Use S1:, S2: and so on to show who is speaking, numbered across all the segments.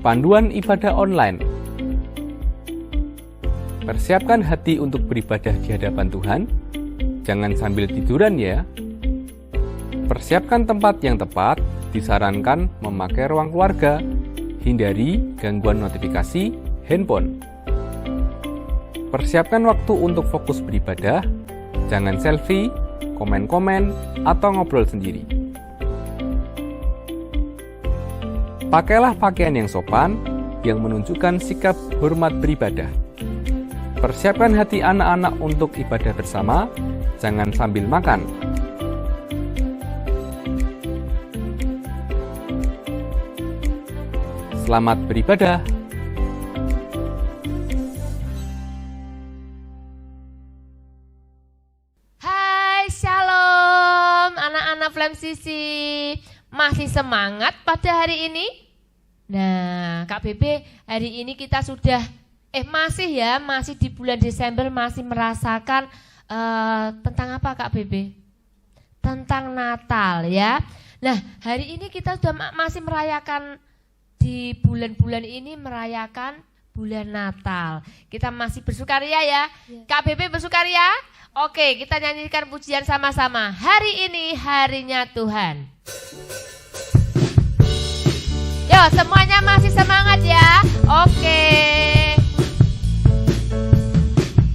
S1: Panduan ibadah online. Persiapkan hati untuk beribadah di hadapan Tuhan. Jangan sambil tiduran ya. Persiapkan tempat yang tepat. Disarankan memakai ruang keluarga. Hindari gangguan notifikasi handphone. Persiapkan waktu untuk fokus beribadah. Jangan selfie, komen-komen, atau ngobrol sendiri. Pakailah pakaian yang sopan, yang menunjukkan sikap hormat beribadah. Persiapkan hati anak-anak untuk ibadah bersama, jangan sambil makan. Selamat beribadah.
S2: Hai, shalom anak-anak Flame Sisi. Masih semangat pada hari ini? Nah, Kak Bebe, hari ini kita sudah masih di bulan Desember, masih merasakan tentang apa Kak Bebe? Tentang Natal ya. Nah, hari ini kita sudah masih merayakan, di bulan-bulan ini merayakan bulan Natal. Kita masih bersukaria ya. Kak Bebe bersukaria? Oke, kita nyanyikan pujian sama-sama. Hari ini harinya Tuhan. Yo, semuanya masih semangat ya. Oke.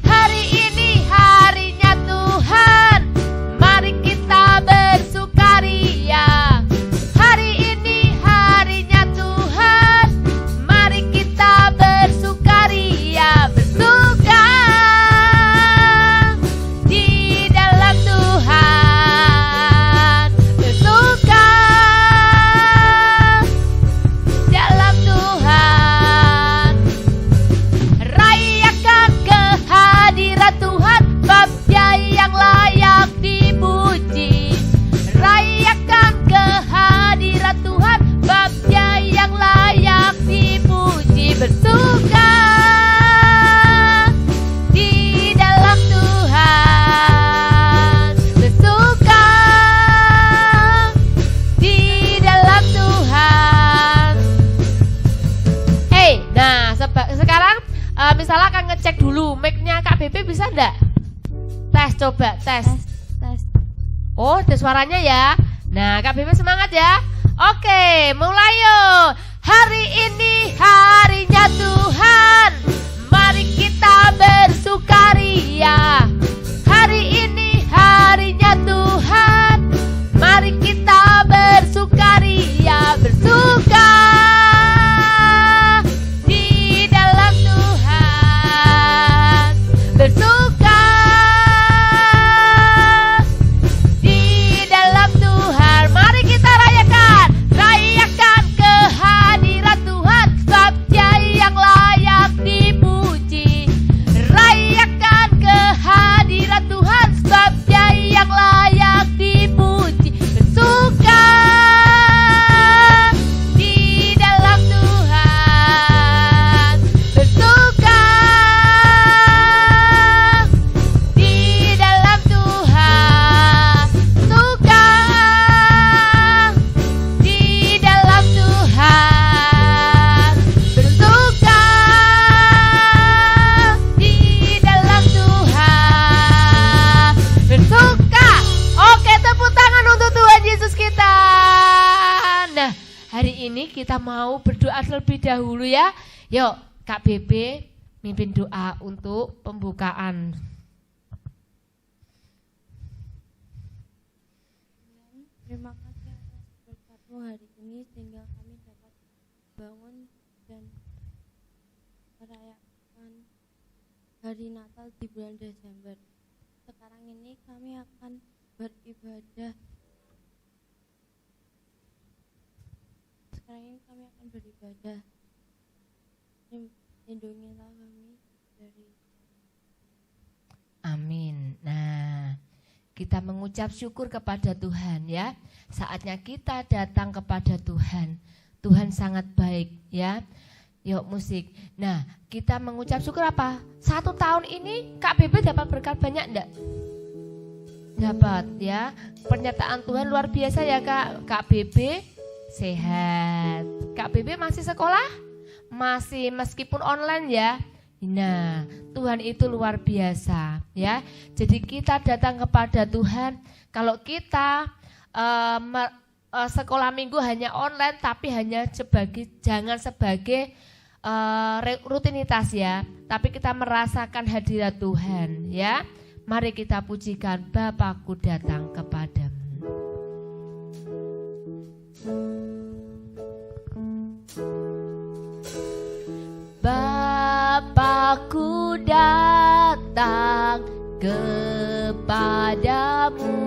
S2: Hari ini harinya Tuhan. Mari kita bersukaria. Hari ini harinya Tuhan. Mari kita bersukaria. Bersuka di dalam Tuhan. Bersuka dalam Tuhan. Rayakan kehadiran Tuhan, bab Dia yang layak dipuji. Rayakan kehadiran Tuhan, bab Dia yang layak dipuji. Bersuka di dalam Tuhan. Bersuka di dalam Tuhan. Nah sekarang misalnya akan ngecek dulu mic-nya Kak Bebe, bisa enggak? Tes, coba tes. Oh, ada suaranya ya. Nah, Kak Bebe semangat ya. Oke, mulai yuk. Hari ini harinya Tuhan. Mari kita bersukaria. Hari ini harinya Tuhan. Mari kita bersukaria. Bersuka di dalam Tuhan. Bersuka di dalam Tuhan. Mari kita rayakan. Rayakan kehadiran Tuhan, sebab Dia yang layak dipuji. Rayakan kehadiran Tuhan, sebab Dia yang layak dipuji. Bersuka di dalam Tuhan. Bersuka di dalam Tuhan. Suka di dalam Tuhan. Bersuka di dalam Tuhan. Bersuka. Oke, tepuk tangan untuk Tuhan Yesus kita. Nah, hari ini kita mau berdoa terlebih dahulu ya. Yuk, Kak Bebe mimpin doa untuk pembukaan.
S3: Terima kasih atas berkat-Mu hari ini sehingga kami dapat bangun dan merayakan hari Natal di bulan Desember. Sekarang ini kami akan beribadah. Lindungilah kami dari.
S2: Amin. Nah, kita mengucap syukur kepada Tuhan ya. Saatnya kita datang kepada Tuhan. Tuhan sangat baik ya. Yuk musik. Nah, kita mengucap syukur apa? 1 tahun ini Kak Bebe dapat berkat banyak enggak? Dapat ya. Pernyataan Tuhan luar biasa ya Kak. Kak Bebe sehat. Kak Bebe masih sekolah? masih meskipun online ya. Nah, Tuhan itu luar biasa ya. Jadi kita datang kepada Tuhan. Kalau kita sekolah minggu hanya online, tapi hanya jangan sebagai rutinitas ya, tapi kita merasakan hadirat Tuhan ya. Mari kita pujikan, Bapakku datang kepadamu. Bapakku datang kepadamu,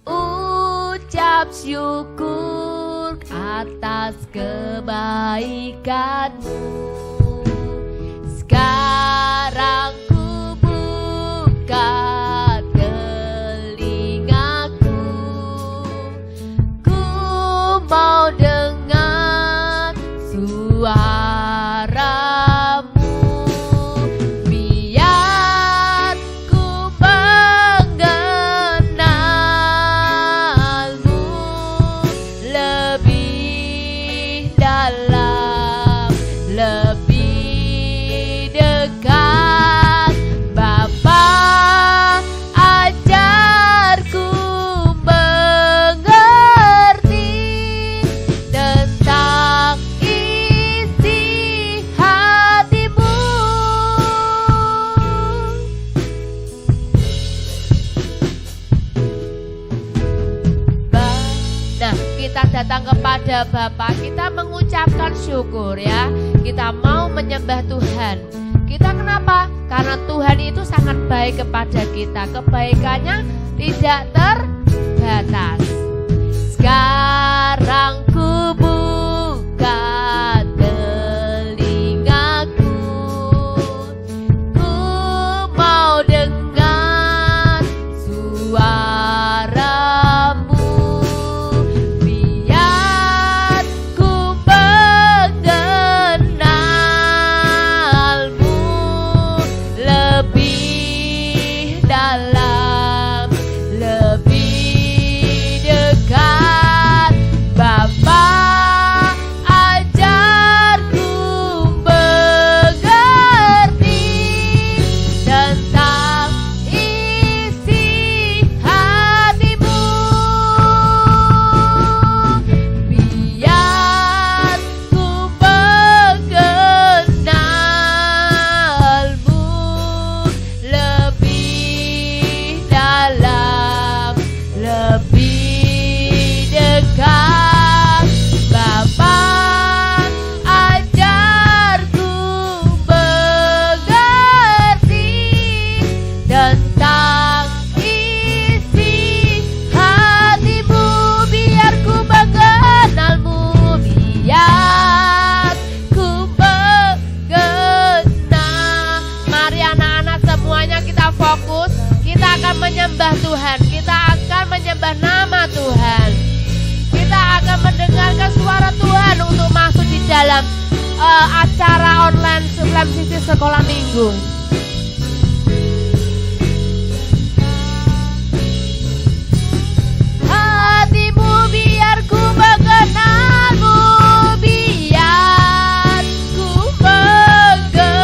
S2: ucap syukur atas kebaikanmu. Sekarang ku buka telingaku, ku mau dengar suaramu, biar ku mengenalmu lebih dalam, lebih dekat. Bapa, ajarku mengerti tentang isi hatimu. Nah, kita datang kepada Bapa, kita mengucapkan syukur ya. Kita mau menyembah Tuhan. Kita kenapa? Karena Tuhan itu sangat baik kepada kita. Kebaikannya tidak terbatas. Sekarang ku buka telingaku, ku mau dengar suaramu, biar ku mengenalmu lebih dalam, lebih dekat. Bapa, ajarku mengerti tentang isi hatimu, biar ku mengenalmu lebih dalam, lebih dekat. Bapa, ajarku mengerti tentang isi hatimu, biar ku mengenalmu, biar ku mengenal. Mari anak-anak semuanya kita fokus. Kita akan menyembah Tuhan. Kita akan menyembah nama Tuhan. Kita akan mendengarkan suara Tuhan untuk masuk di dalam acara online FLAMCC Sekolah Minggu. Hatimu biar ku mengenalmu, biar ku mengenalmu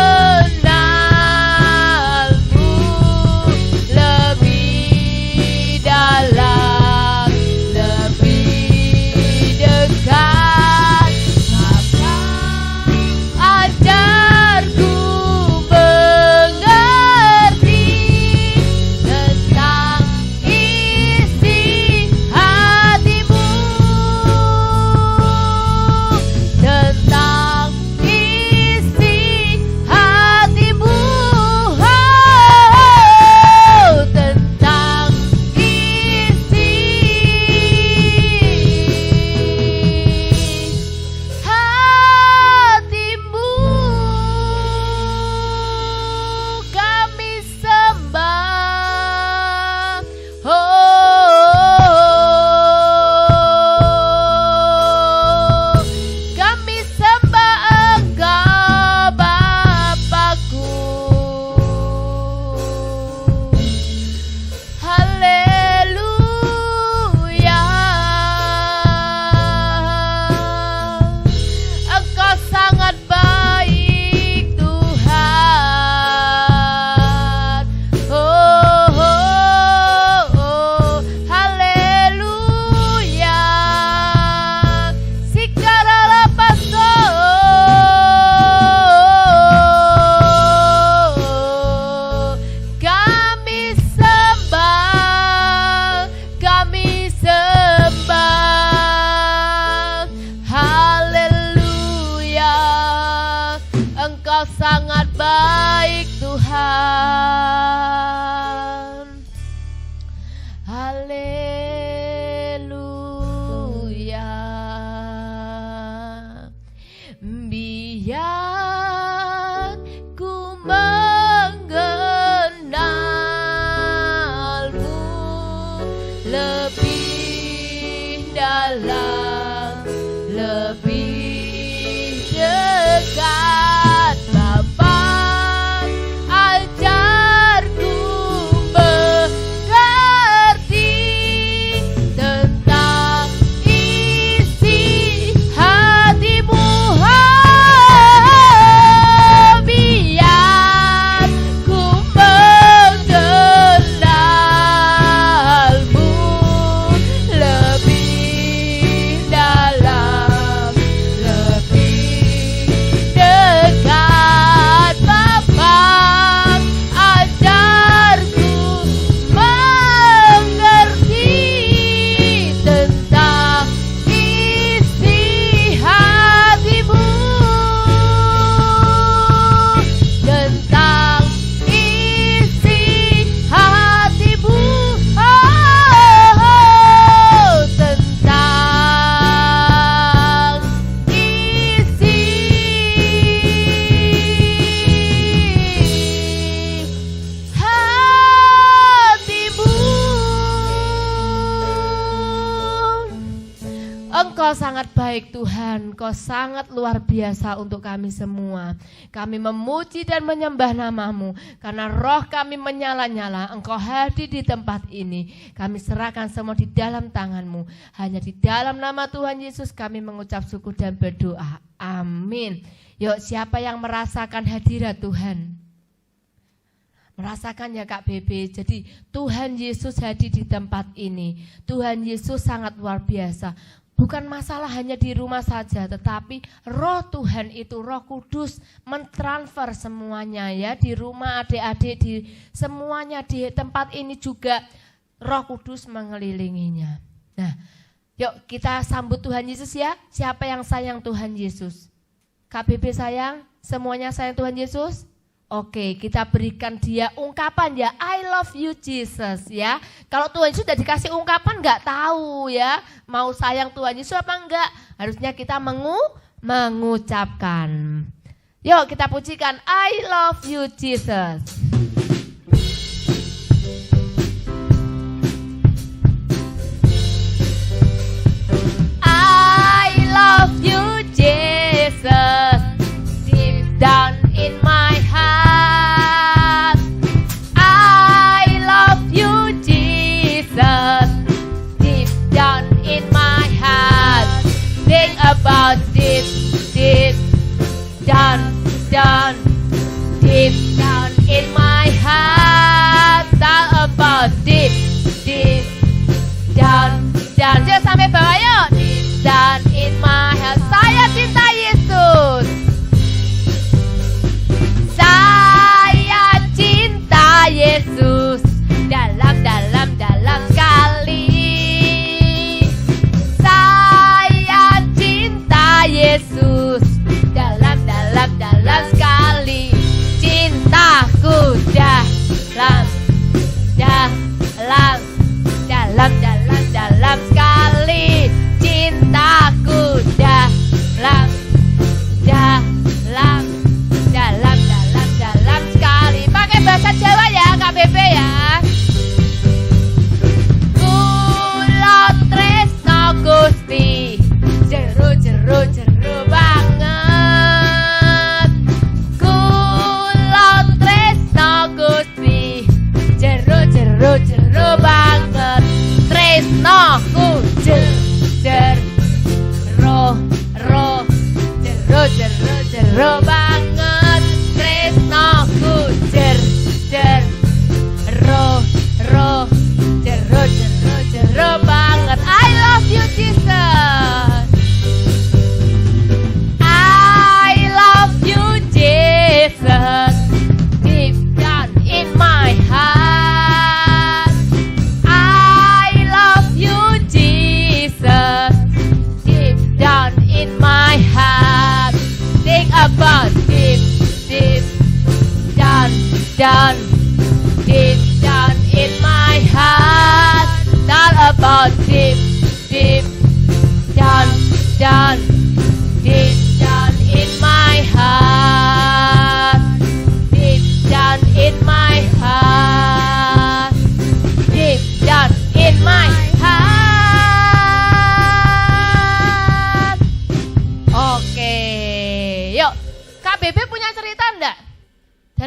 S2: lebih dalam, lebih dekat. Bapa, ajarku mengerti dalam, lebih dekat. Bapa, ajarku mengerti tentang isi hatimu. Biar ku mengenalmu lebih dalam, lebih dekat. Bapa, ajarku mengerti tentang isi hatimu, tentang isi hatimu, tentang isi hatimu. Engkau sangat baik Tuhan, Engkau sangat luar biasa untuk kami semua. Kami memuji dan menyembah nama-Mu, karena roh kami menyala-nyala. Engkau hadir di tempat ini. Kami serahkan semua di dalam tangan-Mu. Hanya di dalam nama Tuhan Yesus kami mengucap syukur dan berdoa. Amin. Yuk, siapa yang merasakan hadirat Tuhan? Merasakan ya Kak Bebe. Jadi Tuhan Yesus hadir di tempat ini. Tuhan Yesus sangat luar biasa. Bukan masalah hanya di rumah saja, tetapi roh Tuhan itu, Roh Kudus mentransfer semuanya ya. Di rumah adik-adik, di semuanya di tempat ini juga Roh Kudus mengelilinginya. Nah, yuk kita sambut Tuhan Yesus ya. Siapa yang sayang Tuhan Yesus? Kak Bebe sayang? Semuanya sayang Tuhan Yesus? Oke, kita berikan dia ungkapan ya, I love you Jesus ya. Kalau Tuhan Yesus sudah dikasih ungkapan nggak tahu ya, mau sayang Tuhan Yesus apa enggak, harusnya kita mengucapkan. Yuk kita pujikan, I love you Jesus. I love you Jesus, deep down in my heart. I love you Jesus, deep down in my heart. Think about this, deep down, deep down in my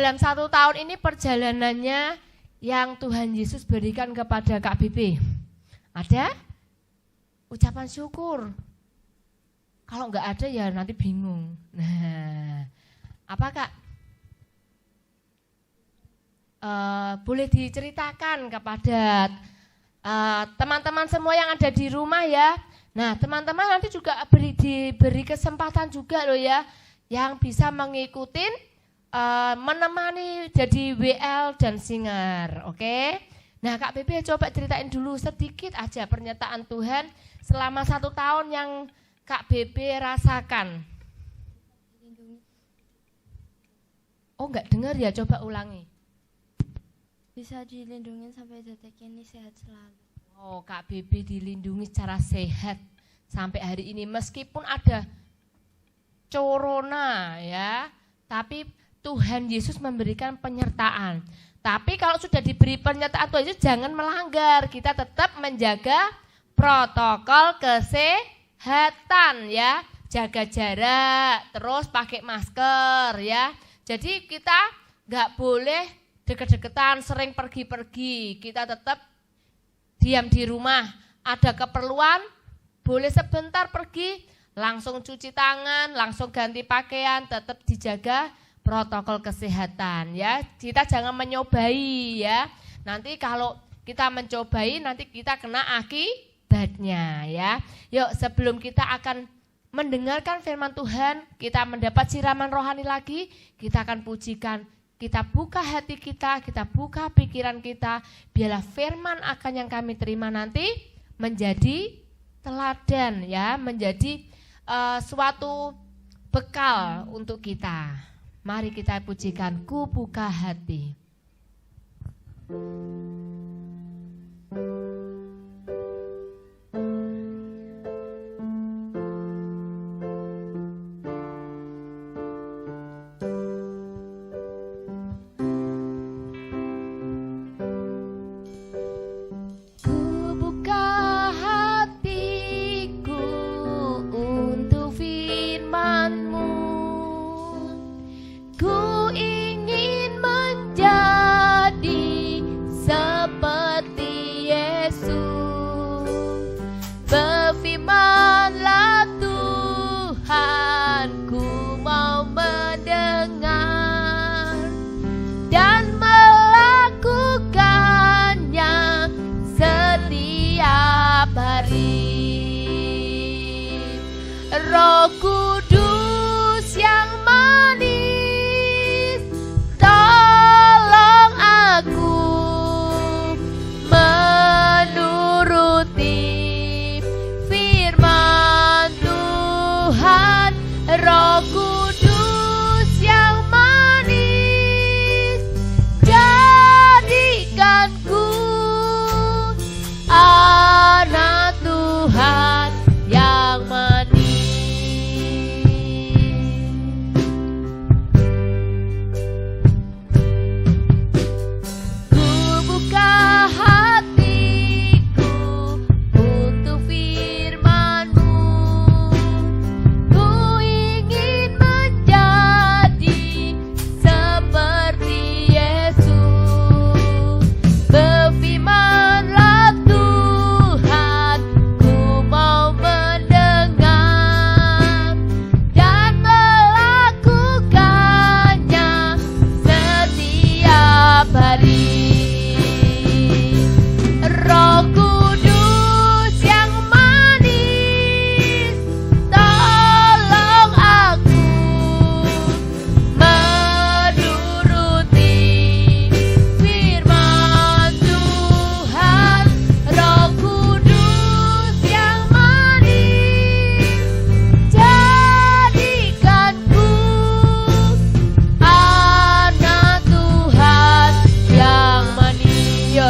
S2: dalam 1 tahun ini perjalanannya yang Tuhan Yesus berikan kepada Kak Bibi? Ada? Ucapan syukur. Kalau enggak ada ya nanti bingung. Nah, apa Kak? Boleh diceritakan kepada teman-teman semua yang ada di rumah ya. Nah, teman-teman nanti juga diberi kesempatan juga loh ya, yang bisa mengikuti menemani jadi WL dan singer, oke? Nah, Kak Bebe coba ceritain dulu sedikit aja pernyataan Tuhan selama 1 tahun yang Kak Bebe rasakan. Oh, enggak dengar ya, coba ulangi.
S3: Bisa dilindungi sampai detik ini sehat selalu.
S2: Oh, Kak Bebe dilindungi secara sehat sampai hari ini meskipun ada corona ya, tapi Tuhan Yesus memberikan penyertaan. Tapi kalau sudah diberi pernyataan Tuhan Yesus jangan melanggar, kita tetap menjaga protokol kesehatan ya, jaga jarak, terus pakai masker ya. Jadi kita nggak boleh deket-deketan, sering pergi-pergi, kita tetap diam di rumah, ada keperluan, boleh sebentar pergi, langsung cuci tangan, langsung ganti pakaian, tetap dijaga protokol kesehatan ya. Kita jangan menyobai ya. Nanti kalau kita mencobai, nanti kita kena akibatnya ya. Yuk sebelum kita akan mendengarkan firman Tuhan, kita mendapat siraman rohani lagi, kita akan pujikan. Kita buka hati kita buka pikiran kita, biarlah firman akan yang kami terima nanti menjadi teladan ya, menjadi suatu bekal untuk kita. Mari kita pujikan, ku buka hati. Roh Kudus yang manis, tolong aku menuruti firman Tuhan. Roh Kudus yang manis, jadikanku anak Tuhan yang manis.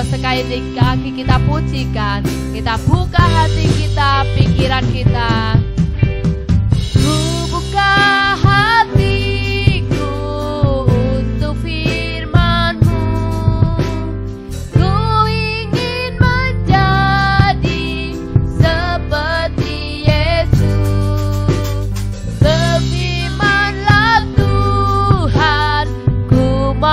S2: Sekali lagi kita pujikan, kita buka hati kita, pikiran kita. Ku buka hatiku untuk firman-Mu. Ku ingin menjadi seperti Yesus. Berfirman-Lah Tuhan, ku mau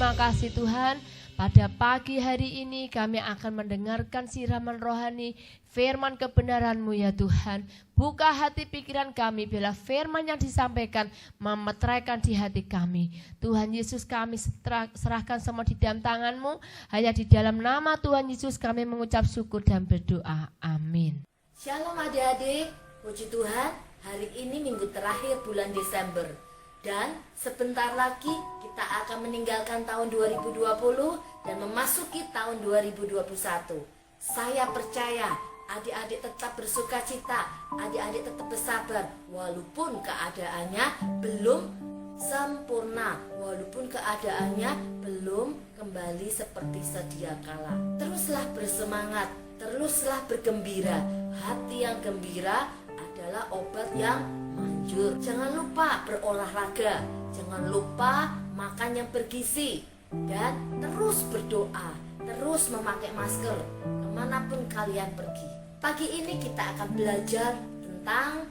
S2: terima kasih Tuhan. Pada pagi hari ini kami akan mendengarkan siraman rohani firman kebenaran-Mu ya Tuhan. Buka hati pikiran kami bila firman yang disampaikan memeteraikan di hati kami. Tuhan Yesus, kami serahkan semua di dalam tangan-Mu. Hanya di dalam nama Tuhan Yesus kami mengucap syukur dan berdoa. Amin.
S4: Shalom adik-adik, puji Tuhan, hari ini minggu terakhir bulan Desember. Dan sebentar lagi kita akan meninggalkan tahun 2020 dan memasuki tahun 2021. Saya percaya adik-adik tetap bersuka cita, adik-adik tetap bersabar walaupun keadaannya belum sempurna, walaupun keadaannya belum kembali seperti sedia kala. Teruslah bersemangat, teruslah bergembira. Hati yang gembira adalah obat yang manjur. Jangan lupa berolahraga, jangan lupa makan yang bergizi, dan terus berdoa, terus memakai masker kemanapun kalian pergi. Pagi ini kita akan belajar tentang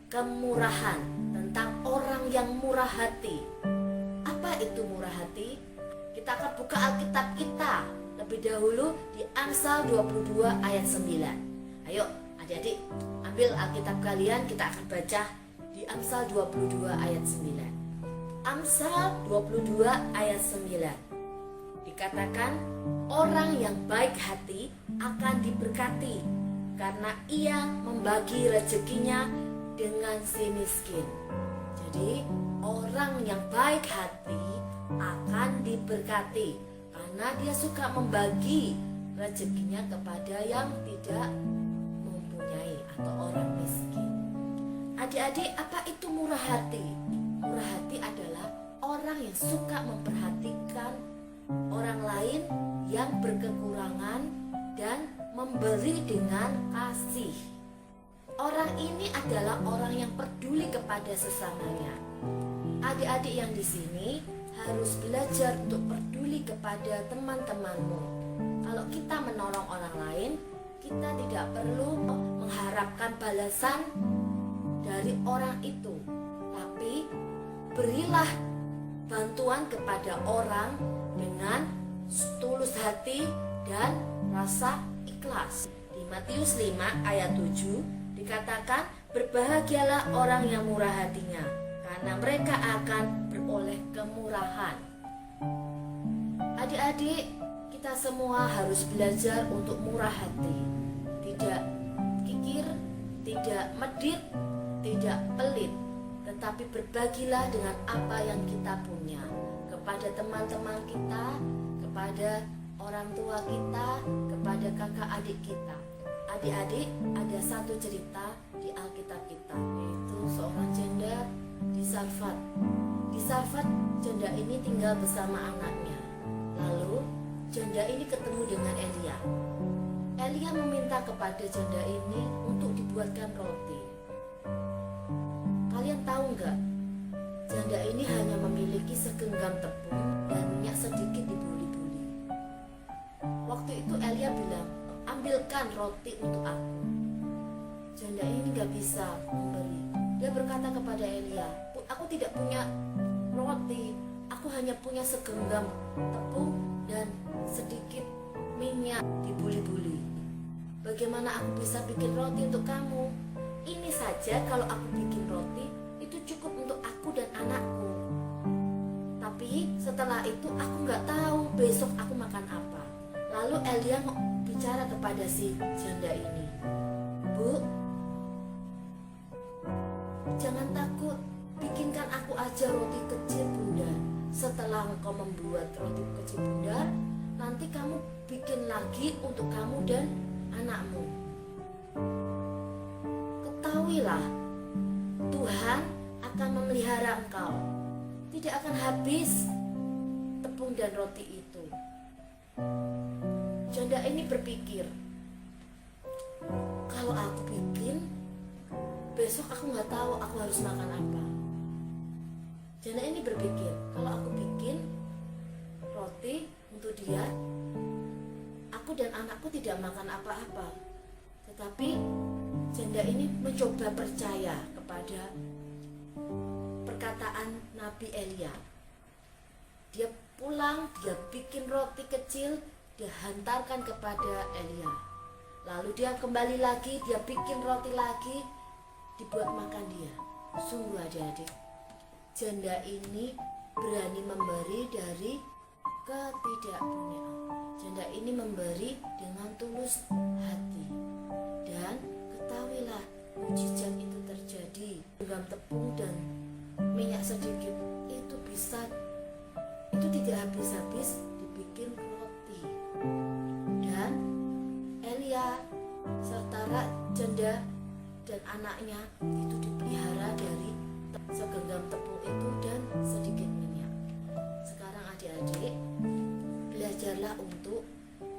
S4: kemurahan, tentang orang yang murah hati. Apa itu murah hati? Kita akan buka Alkitab kita lebih dahulu di Amsal 22 ayat 9. Ayo adik-adik, ambil Alkitab kalian, kita akan baca di Amsal 22 ayat 9. Amsal 22 ayat 9 dikatakan, orang yang baik hati akan diberkati karena ia membagi rezekinya dengan si miskin. Jadi orang yang baik hati akan diberkati karena dia suka membagi rezekinya kepada yang tidak mempunyai atau orang miskin. Adik-adik, apa itu murah hati? Murah hati adalah orang yang suka memperhatikan orang lain yang berkekurangan dan memberi dengan kasih. Orang ini adalah orang yang peduli kepada sesamanya. Adik-adik yang di sini harus belajar untuk peduli kepada teman-temanmu. Kalau kita menolong orang lain, kita tidak perlu mengharapkan balasan dari orang itu, tapi berilah bantuan kepada orang dengan tulus hati dan rasa ikhlas. Di Matius 5 ayat 7 dikatakan, berbahagialah orang yang murah hatinya, karena mereka akan beroleh kemurahan. Adik-adik, kita semua harus belajar untuk murah hati. Tidak kikir, tidak medit, tidak pelit, tetapi berbagilah dengan apa yang kita punya kepada teman-teman kita, kepada orang tua kita, kepada kakak adik kita. Adik-adik, ada satu cerita di Alkitab kita, yaitu seorang janda di Sarfat. Di Sarfat, janda ini tinggal bersama anaknya. Lalu janda ini ketemu dengan Elia. Elia meminta kepada janda ini untuk dibuatkan roti. Kalian tahu nggak? Janda ini hanya memiliki segenggam tepung dan minyak sedikit di buli-buli. Waktu itu Elia bilang, ambilkan roti untuk aku. Janda ini nggak bisa memberi. Dia berkata kepada Elia, aku tidak punya roti, aku hanya punya segenggam tepung dan sedikit minyak di buli-buli. Bagaimana aku bisa bikin roti untuk kamu? Ini saja kalau aku bikin roti, itu cukup untuk aku dan anakku. Tapi setelah itu aku nggak tahu besok aku makan apa. Lalu Elia bicara kepada si janda ini, Bu, jangan takut, bikinkan aku aja roti kecil bunda. Setelah engkau membuat roti kecil bunda, nanti kamu bikin lagi untuk kamu dan anakmu. Ketahuilah, Tuhan akan memelihara engkau. Tidak akan habis tepung dan roti itu. Janda ini berpikir, kalau aku bikin, besok aku nggak tahu aku harus makan apa. Janda ini berpikir, kalau aku bikin roti untuk dia, aku dan anakku tidak makan apa-apa. Tetapi janda ini mencoba percaya kepada perkataan Nabi Elia. Dia pulang dia bikin roti kecil, dia hantarkan kepada Elia. Lalu dia kembali lagi, dia bikin roti lagi, dibuat makan dia. Sungguh adik-adik, janda ini berani memberi dari ketidakpunyaan. Janda ini memberi dengan tulus hati. Dan ketahuilah, mujizat itu terjadi. Genggam tepung dan minyak sedikit itu tidak habis-habis dibikin roti. Dan Elia serta janda dan anaknya itu dipelihara dari segenggam tepung itu dan sedikit minyak. Sekarang adik-adik, belajarlah untuk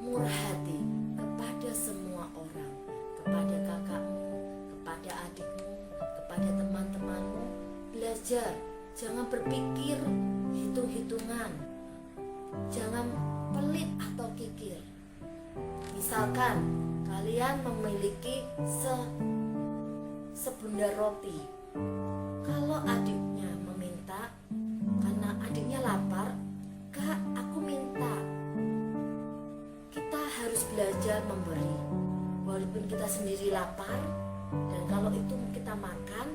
S4: murah hati kepada semua orang, kepada kakakmu, kepada adikmu, kepada teman-temanmu. Belajar, jangan berpikir hitung-hitungan, jangan pelit atau kikir. Misalkan kalian memiliki sebundar roti, kalau adiknya meminta karena adiknya lapar, "Kak, aku minta." Kita harus belajar memberi walaupun kita sendiri lapar. Dan kalau itu kita makan,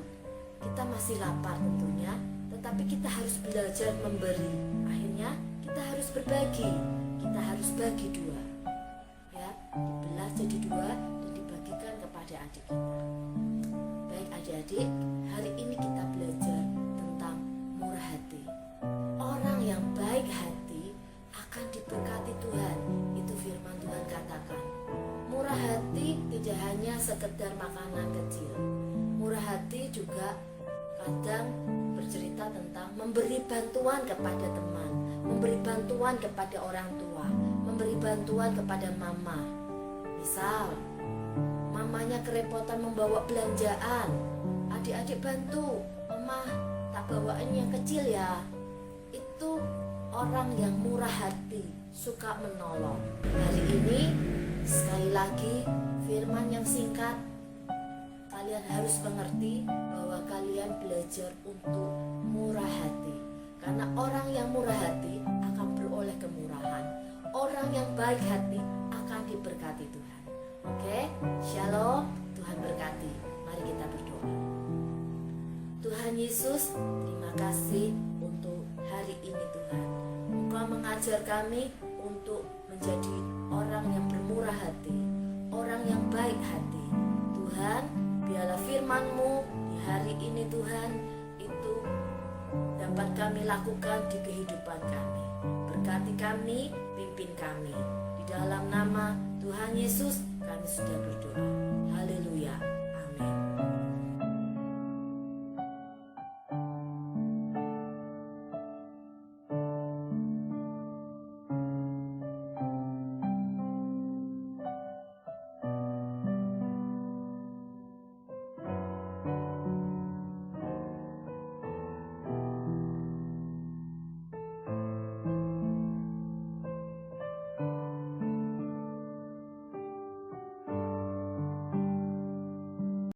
S4: kita masih lapar tentunya, tetapi kita harus belajar memberi. Akhirnya kita harus berbagi, kita harus bagi dua, ya, dibelah jadi dua dan dibagikan kepada adik kita. Baik adik-adik, hari ini kita belajar tentang murah hati. Orang yang baik hati akan diberkati Tuhan. Itu firman Tuhan katakan. Murah hati tidak hanya sekedar makanan kecil. Murah hati juga kadang bercerita tentang memberi bantuan kepada teman, memberi bantuan kepada orang tua, memberi bantuan kepada mama. Misal, mamanya kerepotan membawa belanjaan, adik-adik bantu, "Mama, tak bawain yang kecil ya." Itu orang yang murah hati, suka menolong. Hari ini, sekali lagi, firman yang singkat, kalian harus mengerti bahwa kalian belajar untuk murah hati. Karena orang yang murah hati akan beroleh kemurahan. Orang yang baik hati akan diberkati Tuhan. Oke, shalom, Tuhan berkati. Mari kita berdoa. Tuhan Yesus, terima kasih untuk hari ini Tuhan. Engkau mengajar kami untuk menjadi orang yang bermurah hati, orang yang baik hati. Tuhan, biarlah firman-Mu di hari ini Tuhan itu dapat kami lakukan di kehidupan kami. Berkati kami, pimpin kami. Di dalam nama Tuhan Yesus kami sudah berdoa. Haleluya.